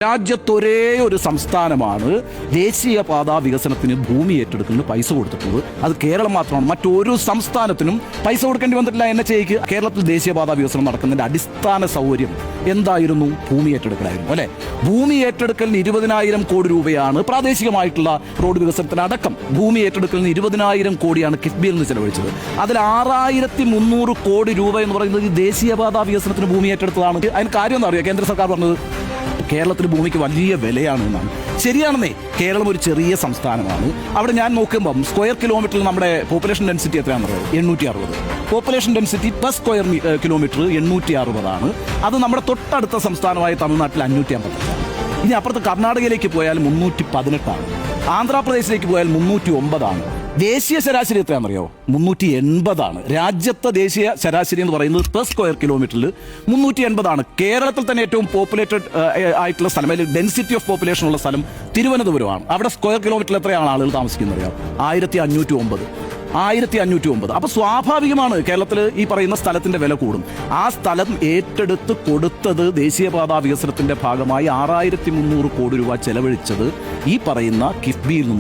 രാജ്യത്തൊരേ ഒരു സംസ്ഥാനമാണ് ദേശീയപാതാ വികസനത്തിന് ഭൂമി ഏറ്റെടുക്കുന്നതിന് പൈസ കൊടുത്തിട്ടുള്ളത്. അത് കേരളം മാത്രമാണ്. മറ്റൊരു സംസ്ഥാനത്തിനും പൈസ കൊടുക്കേണ്ടി വന്നിട്ടില്ല. NHAയ്ക്ക് കേരളത്തിൽ ദേശീയപാതാ വികസനം നടക്കുന്നതിന്റെ അടിസ്ഥാന സൗകര്യം എന്തായിരുന്നു? ഭൂമി ഏറ്റെടുക്കലായിരുന്നു, അല്ലെ? ഭൂമി ഏറ്റെടുക്കലിന് 20,000 കോടി രൂപയാണ് പ്രാദേശികമായിട്ടുള്ള റോഡ് വികസനത്തിനടക്കം. ഭൂമി ഏറ്റെടുക്കലിന് 20,000 കോടിയാണ് കിഫ്ബിയിൽ നിന്ന് ചെലവഴിച്ചത്. അതിൽ 6,300 കോടി രൂപ എന്ന് പറയുന്നത് ഈ ദേശീയപാതാ വികസനത്തിന് ഭൂമി ഏറ്റെടുത്തതാണ്. അതിന് കാര്യം എന്താ അറിയാം? കേന്ദ്ര സർക്കാർ പറഞ്ഞത് കേരളത്തിൽ ഭൂമിക്ക് വലിയ വിലയാണ് എന്നാണ്. ശരിയാണെന്നേ, കേരളം ഒരു ചെറിയ സംസ്ഥാനമാണ്. അവിടെ ഞാൻ നോക്കുമ്പം സ്ക്വയർ കിലോമീറ്ററിൽ നമ്മുടെ പോപ്പുലേഷൻ ഡെൻസിറ്റി എത്രയാണെന്ന് പറയുന്നത്? 860. Population density per square kilometre 860. അത് നമ്മുടെ തൊട്ടടുത്ത സംസ്ഥാനമായ തമിഴ്നാട്ടിൽ 555. ഇനി അപ്പുറത്ത് കർണാടകയിലേക്ക് പോയാൽ 318. ആന്ധ്രാപ്രദേശിലേക്ക് പോയാൽ 309. ദേശീയ ശരാശരി എത്രയാണെന്നറിയോ? 380. രാജ്യത്തെ ദേശീയ ശരാശരി എന്ന് പറയുന്നത് പെർ സ്ക്വയർ കിലോമീറ്ററിൽ 380. കേരളത്തിൽ തന്നെ ഏറ്റവും പോപ്പുലേറ്റഡ് ആയിട്ടുള്ള സ്ഥലം, അല്ലെങ്കിൽ ഡെൻസിറ്റി ഓഫ് പോപ്പുലേഷൻ ഉള്ള സ്ഥലം തിരുവനന്തപുരമാണ്. അവിടെ സ്ക്വയർ കിലോമീറ്ററിൽ എത്രയാണ് ആളുകൾ താമസിക്കുന്നത് അറിയാം? 1509. അപ്പൊ സ്വാഭാവികമാണ് കേരളത്തിൽ ഈ പറയുന്ന സ്ഥലത്തിന്റെ വില കൂടും. ആ സ്ഥലം ഏറ്റെടുത്ത് കൊടുത്തത് ദേശീയപാതാ വികസനത്തിന്റെ ഭാഗമായി 6,300 കോടി രൂപ ചെലവഴിച്ചത് ഈ പറയുന്ന കിഫ്ബിയിൽ നിന്ന്